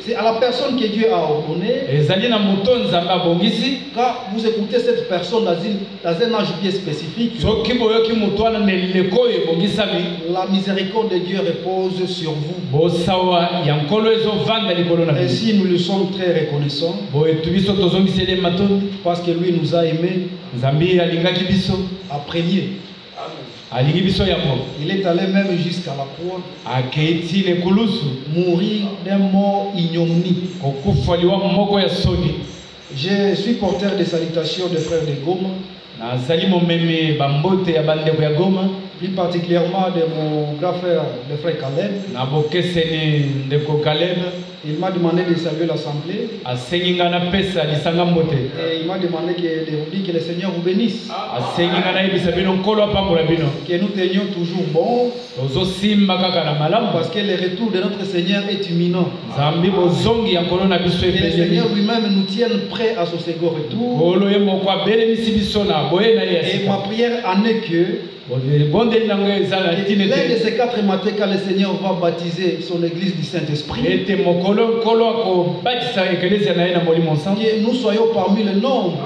c'est à la personne que Dieu a ordonné. Quand vous écoutez cette personne dans un âge bien spécifique, la miséricorde de Dieu repose sur vous. Ainsi, nous le sommes très reconnaissants parce que lui nous a aimés à premier. Il est allé même jusqu'à la croix, mourir d'un mort ignominie. Je suis porteur de salutations des frères de Goma, plus particulièrement de mon grand frère, le frère Caleb. Il m'a demandé de saluer l'assemblée. Et il m'a demandé de vous dire que le Seigneur vous bénisse. Que nous tenions toujours bon. Parce que le retour de notre Seigneur est imminent. Que le Seigneur lui-même nous tienne prêts à son second retour. Et ma prière en est que l'un de ces 4 matins, quand le Seigneur va baptiser son église du Saint-Esprit, que nous soyons parmi le nombre,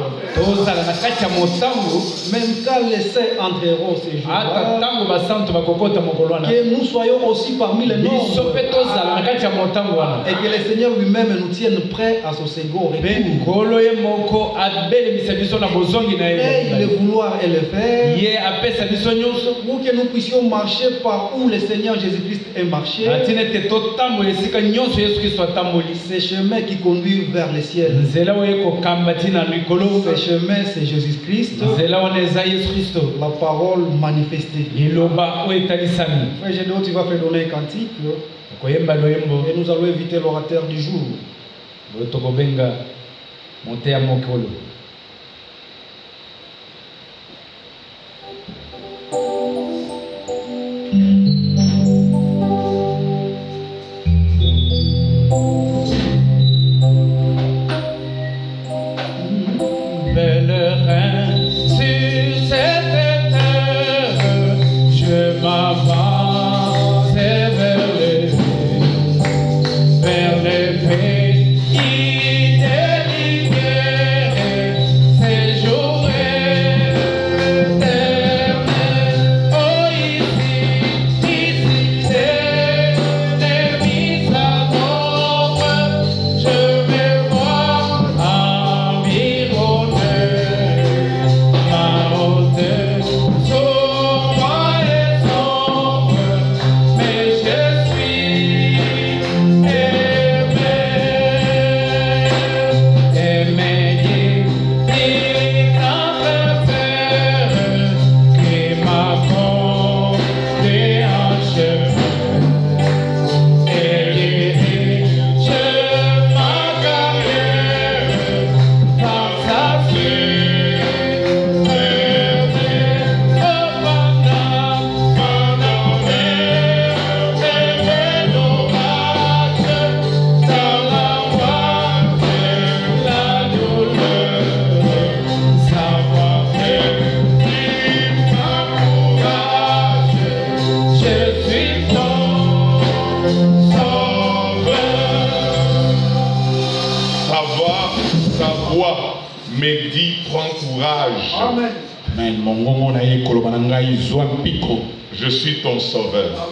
même quand les saints entreront ces jours-là, que nous soyons aussi parmi le nombre, et que le Seigneur lui-même nous tienne prêts à son second retour. Et le vouloir et le faire, pour que nous puissions marcher par où le Seigneur Jésus-Christ est marché. Ce chemin qui conduit vers le ciel. Ce chemin, c'est Jésus-Christ. La parole manifestée. Frère Gédéon, tu vas faire donner un cantique. Et nous allons inviter l'orateur du jour. me dit prends courage. Amen. Je suis ton sauveur.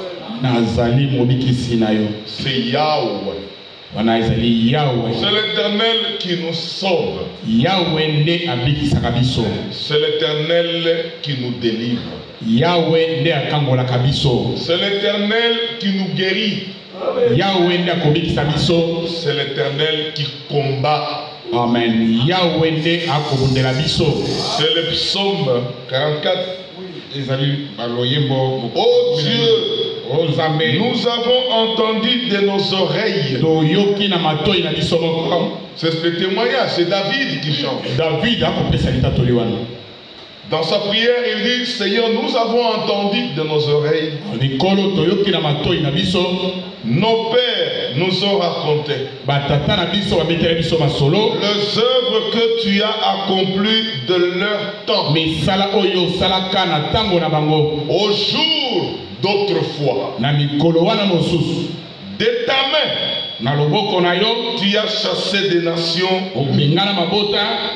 C'est Yahweh. C'est l'Éternel qui nous sauve. C'est l'Éternel qui nous délivre. C'est l'Éternel qui nous guérit. C'est l'Éternel qui combat. Amen. C'est le psaume 44. Oh Dieu, nous avons entendu de nos oreilles. C'est le témoignage, c'est David qui chante. Dans sa prière, il dit, Seigneur, nous avons entendu de nos oreilles. Nos pères nous ont raconté les œuvres que tu as accomplies de leur temps. Au jour d'autrefois. De ta main, Tu as chassé des nations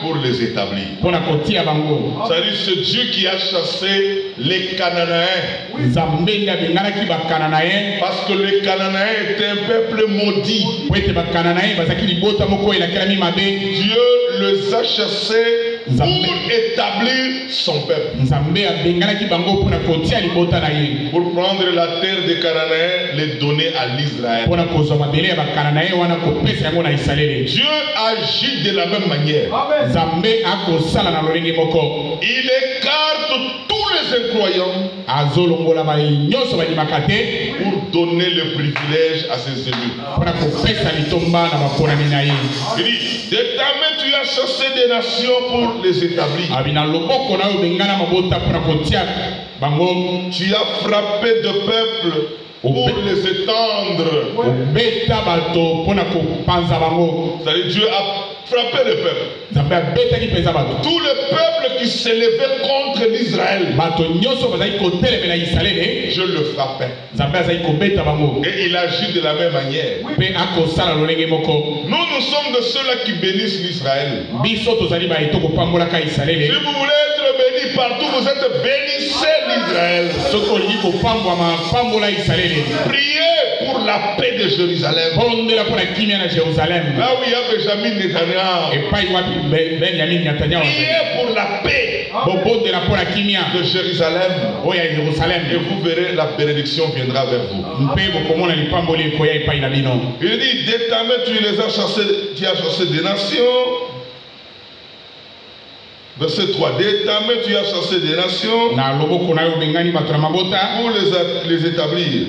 pour les établir. C'est-à-dire ce Dieu qui a chassé les Cananéens. Parce que les Cananéens étaient un peuple maudit. Dieu les a chassés pour établir son peuple. Pour prendre la terre des Cananéens, les donner à l'Israël. Dieu agit de la même manière. Il écarte tous les incroyants pour donner le privilège à ses élus. Il dit, de ta main tu as chassé des nations pour les établir. Tu as frappé de peuples pour les étendre. C'est-à-dire Dieu a frappé le peuple. Tout le peuple qui s'élevait contre l'Israël, je le frappais. Et il agit de la même manière. Nous sommes de ceux-là qui bénissent l'Israël. Si vous voulez être béni partout, vous êtes bénissez l'Israël. Priez pour la paix de Jérusalem. Là où il y a Benjamin Netanyahu, priez pour la paix de Jérusalem. Et vous verrez, la bénédiction viendra vers vous. Il dit, dès ta main tu les as chassés, tu as chassé des nations. Verset 3. Dès ta main tu as chassé des nations pour les établir.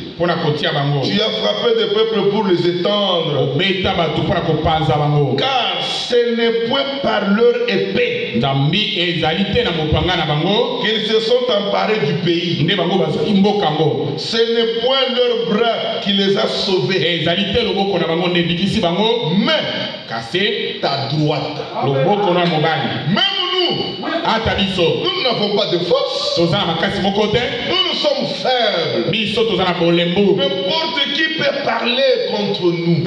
Tu as frappé des peuples pour les étendre. Car ce n'est point par leur épée qu'ils se sont emparés du pays. Ce n'est point leur bras qui les a sauvés, mais ta droite. Même nous n'avons pas de force. Nous sommes faibles. N'importe qui peut parler contre nous.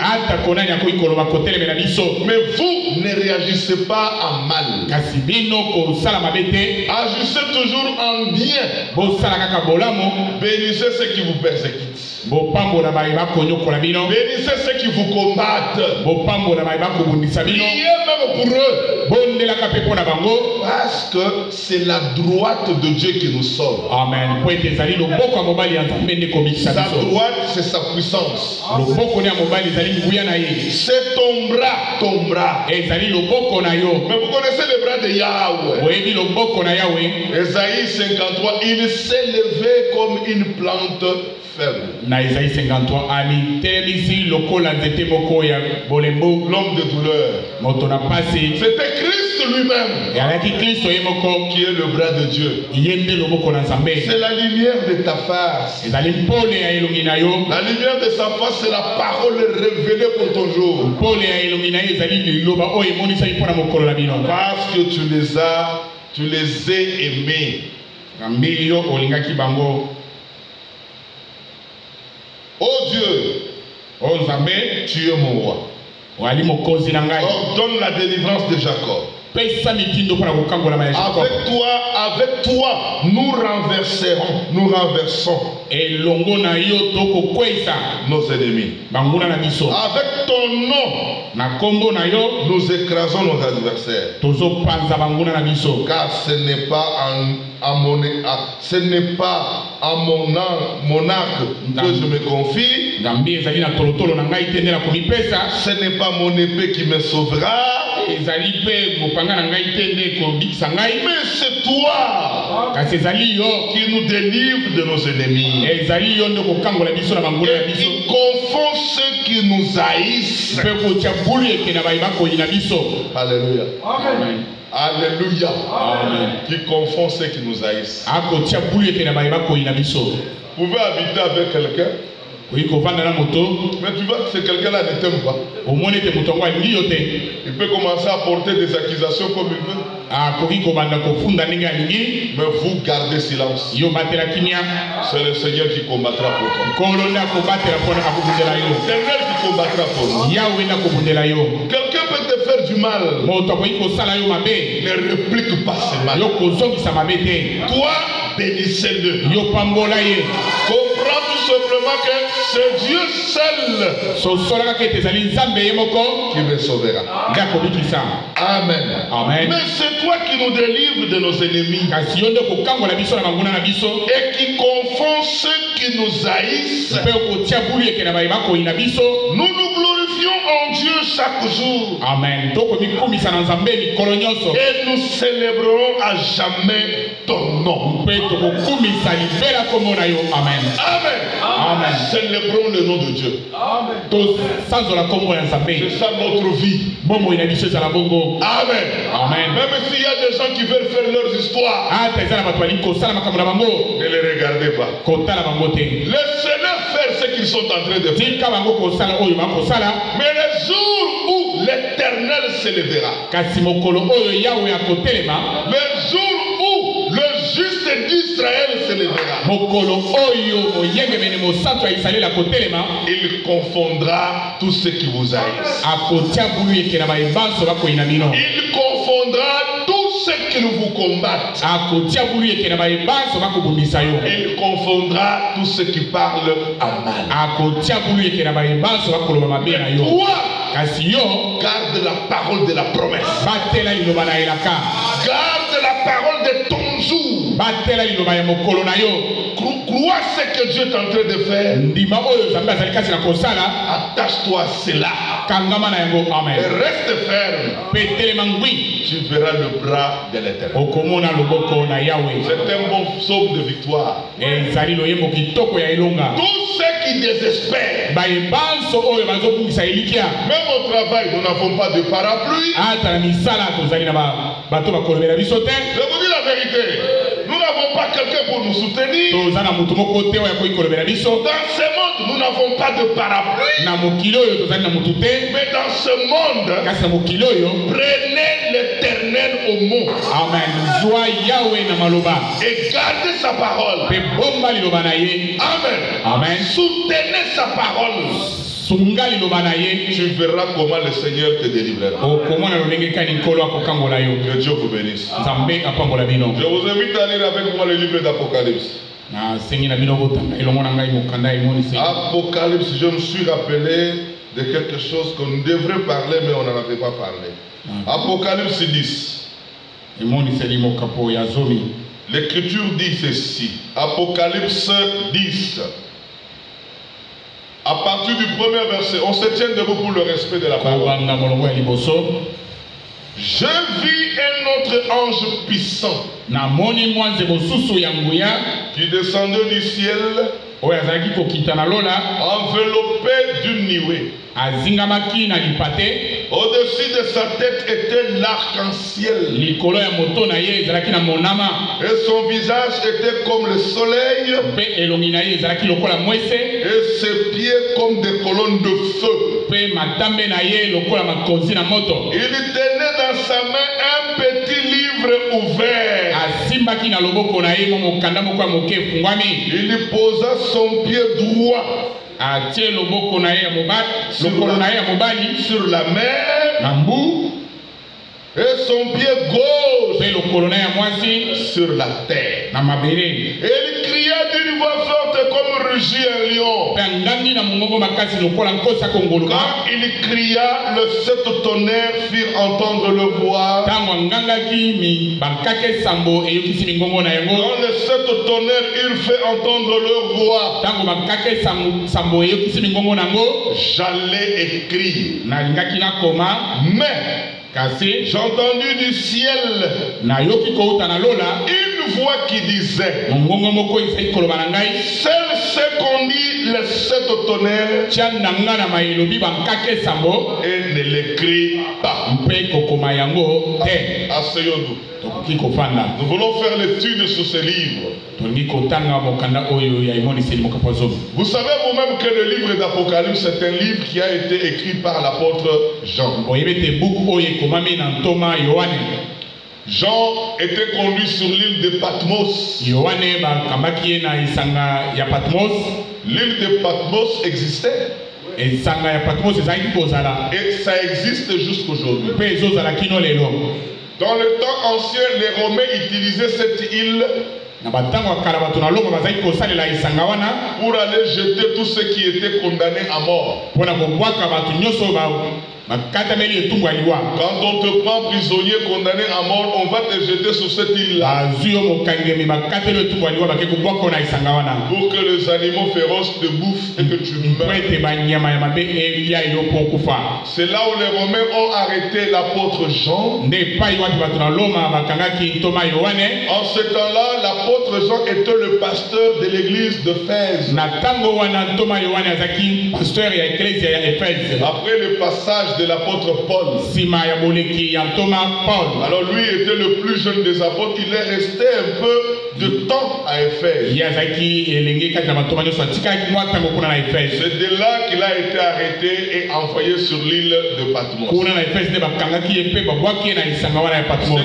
Mais vous ne réagissez pas en mal. Agissez toujours en bien. Bénissez ceux qui vous persécutent. Bénissez ceux qui vous combattent. Priez même pour eux. Parce que c'est la droite de Dieu qui nous sauve. Amen. Sa droite, c'est sa puissance. C'est ton bras. Mais vous connaissez le bras de Yahweh. Ésaïe 53, il s'est levé comme une plante faible. L'homme de douleur. C'était Christ lui-même qui est le bras de Dieu. C'est la lumière de ta face. La lumière de sa face, c'est la parole révélée pour ton jour. Parce que tu les as aimés. Oh Dieu, tu es mon roi. Ordonne la délivrance de Jacob. Avec toi, nous renversons nos ennemis. Avec ton nom, nous écrasons nos adversaires. Car ce n'est pas à mon monarque que je me confie. Ce n'est pas mon épée qui me sauvera. Mais c'est toi qui nous délivre de nos ennemis. Et qui confond ceux qui nous haïssent. Alléluia. Amen. Alléluia. Amen. Qui confond ceux qui nous haïssent. Vous pouvez habiter avec quelqu'un, mais tu vois que ce quelqu'un-là ne t'aime pas. Il peut commencer à porter des accusations comme il veut. Mais vous gardez silence. C'est le Seigneur qui combattra pour toi. C'est l'Éternel qui combattra pour nous. Quelqu'un peut te faire du mal. Ne réplique pas ce mal. Toi, bénissez-le. Comprends tout simplement que c'est Dieu seul qui me sauvera. Amen. Amen. Mais c'est toi qui nous délivres de nos ennemis et qui confond ceux qui nous haïssent. Nous nous glorifions en Dieu chaque jour. Amen. Et nous célébrons à jamais ton nom. Amen. Amen. Amen. Célébrons le nom de Dieu. Amen. C'est ça notre vie. Amen. Amen. Même s'il y a des gens qui veulent faire leurs histoires, ne les regardez pas. Laissez-les faire ce qu'ils sont en train de faire. Mais le jour où l'Éternel s'élèvera, le jour où le juste d'Israël s'élèvera, il confondra tous ceux qui vous haïssent. Il confondra tous ceux qui vous combattent. Il confondra tous ceux qui parlent à mal. Toi, garde la parole de la promesse. Garde la parole de ton jour. Crois ce que Dieu est en train de faire. Attache-toi à cela. Et reste ferme. Tu verras le bras de l'Éternel. C'est un bon psaume de victoire. Tous ceux qui désespèrent, même au travail, nous n'avons pas de parapluie. Je vous dis la vérité. Nous n'avons pas quelqu'un pour nous soutenir. Dans ce monde, nous n'avons pas de parapluie. Mais dans ce monde, prenez l'Éternel au mot. Amen. Et gardez sa parole. Amen. Amen. Soutenez sa parole. Tu verras comment le Seigneur te délivrera. Que Dieu vous bénisse. Je vous invite à lire avec moi le livre d'Apocalypse. Apocalypse, je me suis rappelé de quelque chose qu'on devrait parler, mais on n'en avait pas parlé. Apocalypse 10. L'Écriture dit ceci. Apocalypse 10. À partir du premier verset, on se tient debout pour le respect de la parole. Je vis un autre ange puissant qui descendait du ciel, enveloppé d'une nuée. Au-dessus de sa tête était l'arc-en-ciel. Et son visage était comme le soleil. Et ses pieds comme des colonnes de feu. Il tenait dans sa main un petit livre ouvert. Il posa son pied droit sur la mer et son pied gauche sur la terre. Et il cria d'une voix forte comme rugit un lion. Quand il cria, le sept tonnerres firent entendre leur voix. Quand les sept tonnerres eurent fait entendre leur voix, j'allais écrire. Mais j'ai entendu du ciel une voix qui disait: seul ce qu'on dit les sept tonnerres et ne l'écrit pas. Asseyons-nous. Nous voulons faire l'étude sur ce livre. Vous savez vous-même que le livre d'Apocalypse c'est un livre qui a été écrit par l'apôtre Jean. Jean était conduit sur l'île de Patmos. L'île de Patmos existait. Et ça existe jusqu'aujourd'hui. Dans le temps ancien, les Romains utilisaient cette île pour aller jeter tous ceux qui étaient condamnés à mort. Quand on te prend prisonnier condamné à mort, on va te jeter sur cette île-là. Pour que les animaux féroces te bouffent et que tu meurs. C'est là où les Romains ont arrêté l'apôtre Jean. En ce temps-là, l'apôtre Jean était le pasteur de l'église d'Éphèse. Après le passage de l'apôtre Paul. Alors lui était le plus jeune des apôtres. Il est resté un peu de temps à Éphèse. C'est de là qu'il a été arrêté et envoyé sur l'île de Patmos.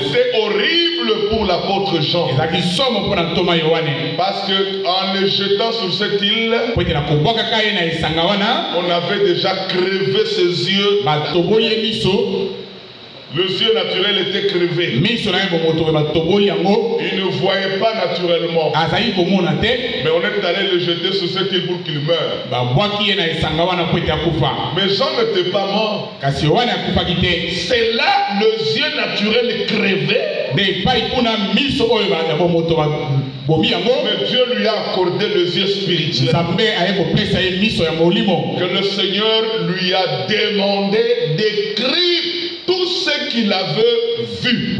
C'était horrible pour l'apôtre Jean. Parce que en le jetant sur cette île, on avait déjà crevé ses yeux. Le yeux naturel était crevé. Il ne voyait pas naturellement. Mais on est allé le jeter sur cette île pour qu'il meure. Mais Jean n'était pas mort. C'est là le yeux naturel crevé. Mais Dieu lui a accordé le yeux spirituel. Que le Seigneur lui a demandé d'écrire tout ce qu'il avait vu.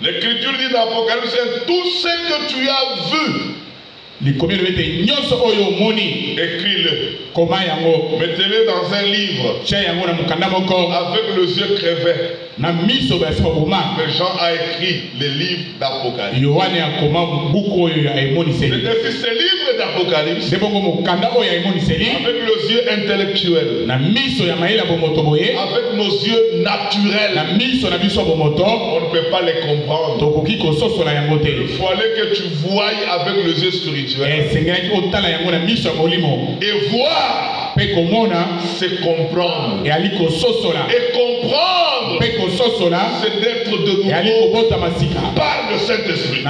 L'Écriture dit dans l'Apocalypse, tout ce que tu as vu, écris-le. Mettez-le dans un livre avec les yeux crevés. Mais Jean a écrit les livres d'Apocalypse. C'est ce livre d'Apocalypse avec les yeux intellectuels, avec nos yeux naturels, on ne peut pas les comprendre. Il fallait que tu voies avec les yeux spirituels. Et voir, c'est comprendre. Et comprendre, c'est d'être de nouveau par le Saint-Esprit.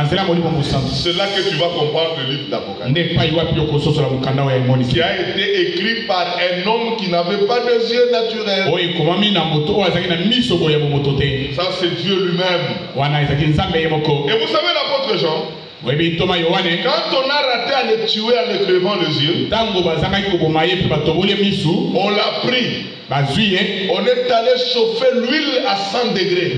C'est là que tu vas comprendre le livre d'Apocalypse, qui a été écrit par un homme qui n'avait pas de yeux naturels. Ça, c'est Dieu lui-même. Et vous savez, l'apôtre Jean, quand on a raté à le tuer en le crevant les yeux, on l'a pris. On est allé chauffer l'huile à 100 degrés.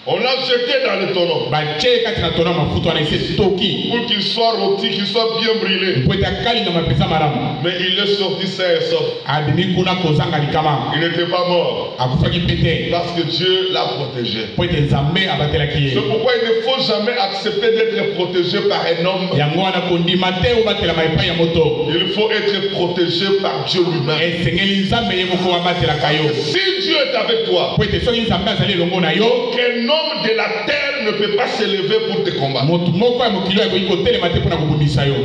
On l'a jeté dans le tonneau pour qu'il soit rôti, qu'il soit bien brûlé. Mais il est sorti sain et sauf. Il n'était pas mort parce que Dieu l'a protégé. C'est pourquoi il ne faut jamais accepter d'être protégé par un homme. Il faut être protégé par Dieu lui-même. Si Dieu est avec toi, qu'un homme de la terre ne peut pas s'élever pour te combattre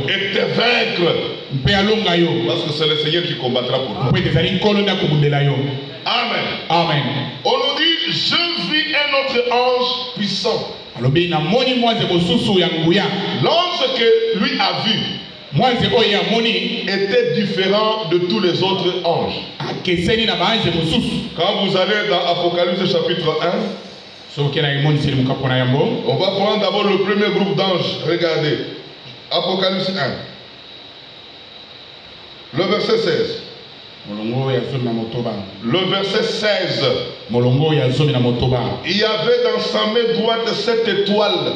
et te vaincre, parce que c'est le Seigneur qui combattra pour toi. Amen. Amen. On nous dit, je vis un autre ange puissant. L'ange que lui a vu était différent de tous les autres anges. Quand vous allez dans Apocalypse chapitre 1, on va prendre d'abord le premier groupe d'anges. Regardez. Apocalypse 1. Le verset 16. Le verset 16. Il y avait dans sa main droite 7 étoiles.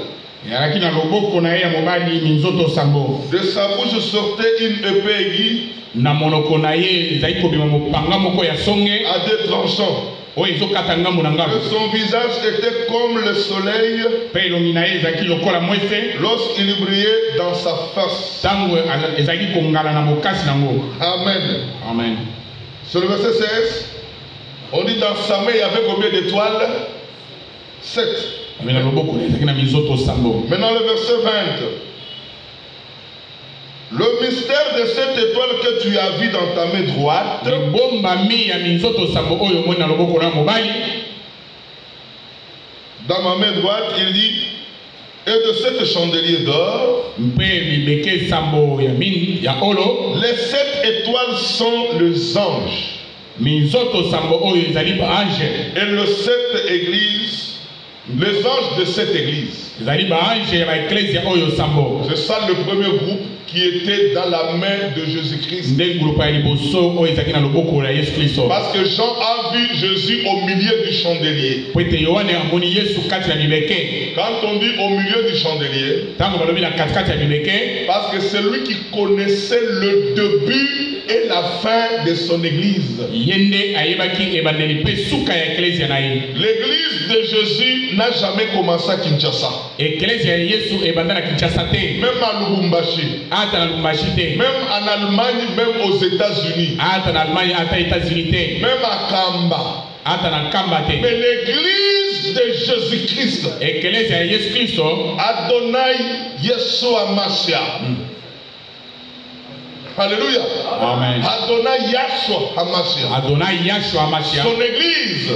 De sa bouche sortait une épée aiguë à 2 tranchants. Et son visage était comme le soleil lorsqu'il brillait dans sa face. Amen. Amen. Sur le verset 16, on dit dans sa main il y avait combien d'étoiles? 7. Maintenant le verset 20. Le mystère de cette étoile que tu as vu dans ta main droite. Dans ma main droite, il dit, et de cette chandelier d'or, les 7 étoiles sont les anges. Et les 7 églises, les anges de cette église. C'est ça le premier groupe qui était dans la main de Jésus-Christ. Parce que Jean a vu Jésus au milieu du chandelier. Quand on dit au milieu du chandelier, parce que c'est lui qui connaissait le début et la fin de son église. L'église de Jésus n'a jamais commencé à Kinshasa. Même à Lubumbashi. Même en Allemagne, même aux États-Unis. Même à Kamba. Mais l'église de Jésus-Christ, Adonai Yeshua Mashiach. Alléluia. Amen. Adonai Yahshua Hamashiach. Son église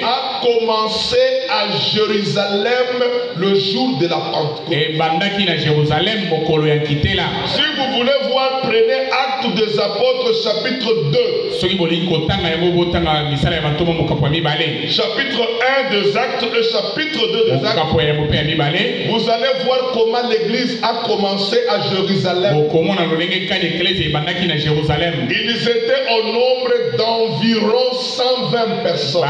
a commencé à Jérusalem le jour de la Pentecôte. Si vous voulez voir, prenez Actes des Apôtres chapitre 2. Chapitre 1 des Actes et chapitre 2 des Actes. Vous allez voir comment l'église a commencé à Jérusalem. Ils étaient au nombre d'environ 120 personnes.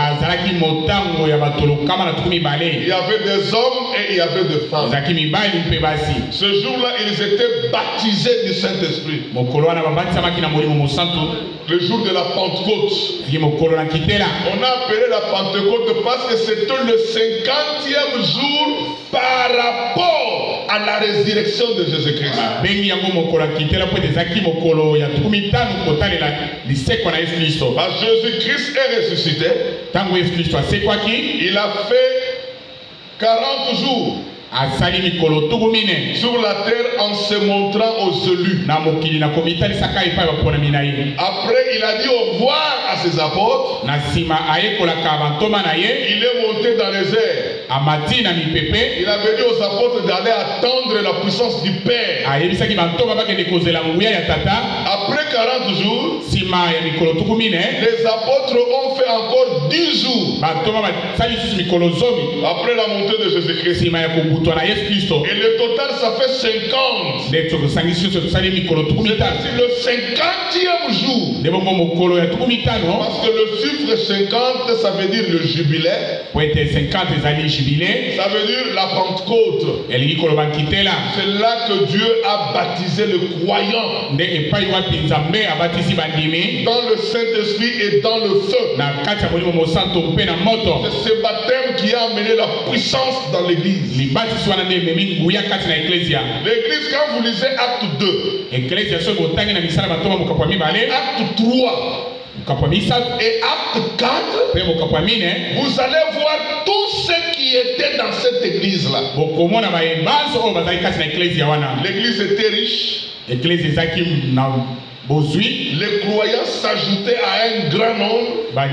Il y avait des hommes et il y avait des femmes. Ce jour-là, ils étaient baptisés du Saint-Esprit. Le jour de la Pentecôte. On a appelé la Pentecôte parce que c'était le 50e jour par rapport à la résurrection de Jésus-Christ. Jésus-Christ est ressuscité. Il a fait 40 jours sur la terre en se montrant aux élus. Après, il a dit au revoir à ses apôtres. Il est monté dans les airs. Il avait dit aux apôtres d'aller attendre la puissance du Père. Après 40 jours, les apôtres ont fait encore 10 jours. Après la montée de Jésus-Christ. Et le total, ça fait 50. C'est le 50e jour. Parce que le chiffre 50, ça veut dire le jubilé. Ça veut dire la Pentecôte. C'est là que Dieu a baptisé le croyant dans le Saint-Esprit et dans le feu. C'est ce baptême qui a amené la puissance dans l'église. L'église, quand vous lisez Acte 2, Acte 3 et Acte 4, vous allez voir tout ce qui était dans cette église-là. L'église était riche. Les croyants s'ajoutaient à un grand nombre à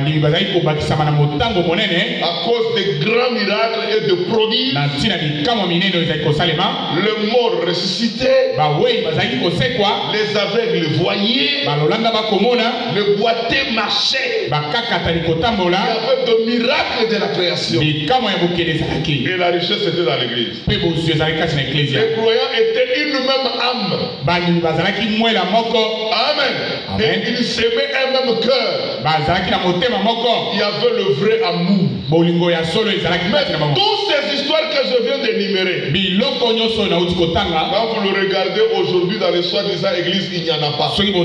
cause des grands miracles et de prodiges. Les morts ressuscités, les aveugles voyaient, les boiteux marchaient. Il y avait de miracles de la création. Et la richesse était dans l'église. Les croyants étaient une même âme. Amen. Et ils s'aimaient un même cœur. Il y avait le vrai amour. Mais toutes ces histoires que je viens d'énumérer, quand vous le regardez aujourd'hui dans les soi-disant églises, il n'y en a pas. C'est ainsi que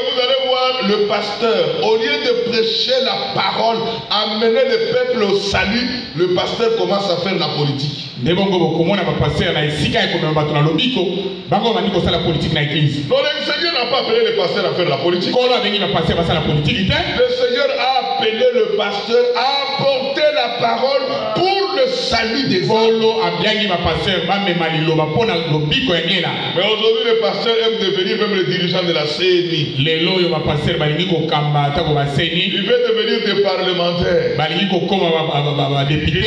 vous allez voir le pasteur, au lieu de prêcher la parole, amener le peuple au salut, le pasteur commence à faire la politique. Non, le Seigneur n'a pas appelé le pasteur à faire la politique. Le Seigneur a appelé le pasteur à apporter la parole pour le le salut des âmes. Mais aujourd'hui, les pasteurs aiment devenir même les dirigeants de la CNI. Il veut devenir des parlementaires. Il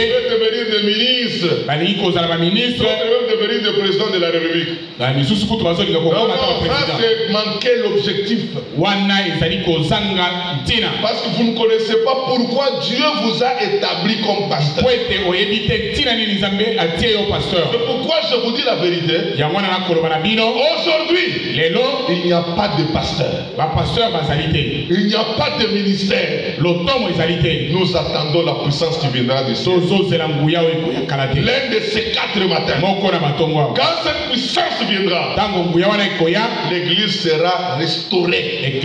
veut devenir des ministres. Il veut même devenir des présidents de la République. Non, ça c'est manquer l'objectif. Parce que vous ne connaissez pas pourquoi Dieu vous a établi comme pasteur. C'est pourquoi je vous dis la vérité. Aujourd'hui, il n'y a pas de pasteur. Il n'y a pas de ministère. Nous attendons la puissance qui viendra du ciel. L'un de ces 4 matins. Quand cette puissance viendra, l'église sera restaurée. Et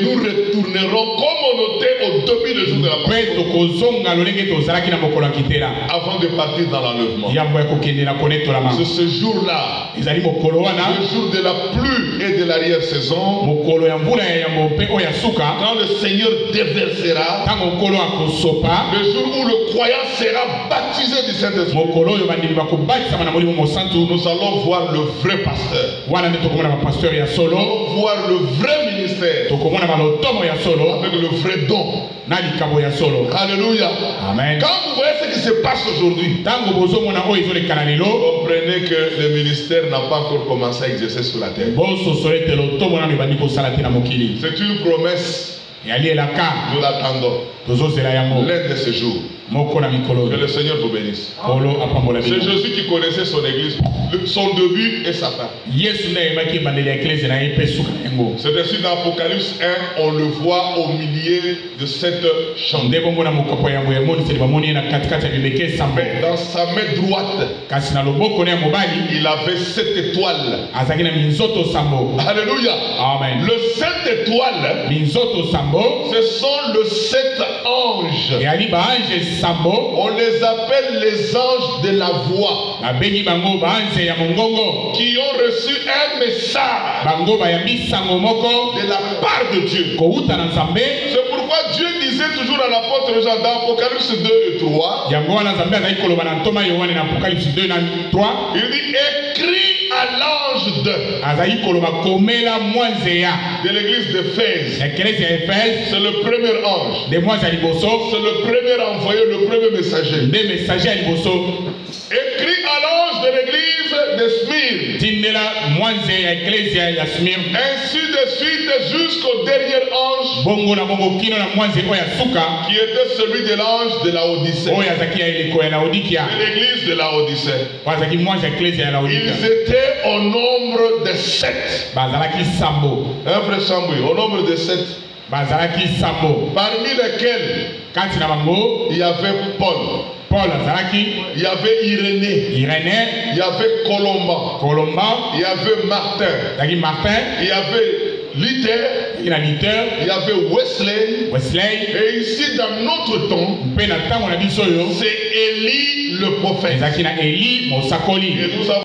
nous retournerons comme on était au début du jour de la Pentecôte. Avant de partir dans l'enlèvement. C'est ce jour-là, le jour de la pluie et de l'arrière-saison, quand le Seigneur déversera, le jour où le croyant sera baptisé du Saint-Esprit, nous allons voir le vrai pasteur. Nous allons voir le vrai ministère avec le vrai don. Alléluia. Amen. Quand vous voyez ce qui se passe aujourd'hui, comprenez que le ministère n'a pas encore commencé à exercer sur la terre. C'est une promesse. Nous l'attendons. L'un de ces jours. Que le Seigneur vous bénisse. C'est Jésus qui connaissait son église, son début et sa fin. C'est ainsi dans Apocalypse 1, on le voit au milieu de cette chambre. Dans sa main droite, il avait 7 étoiles. Alléluia. Amen. Le 7 étoiles, ce sont les 7 anges. On les appelle les anges de la voix, qui ont reçu un message de la part de Dieu. C'est pourquoi Dieu disait toujours à l'apôtre Jean dans Apocalypse 2 et 3, il dit écrit à l'ange de l'église d'Éphèse. C'est le premier ange. C'est le premier envoyé, le premier messager. Écrit à l'ange de l'église de Smyrne. Ainsi de suite jusqu'au dernier ange, qui était celui de l'ange de Laodicée. De l'église de Laodicée. Ils étaient au nombre de 7. Un frère Chamboué, au nombre de 7. Parmi lesquels il y avait Paul. Il y avait Irénée. Il y avait Colomban. Il y avait Martin. Il y avait Luther. Il y avait Wesley. Et ici dans notre temps, c'est Élie le prophète. Et nous avons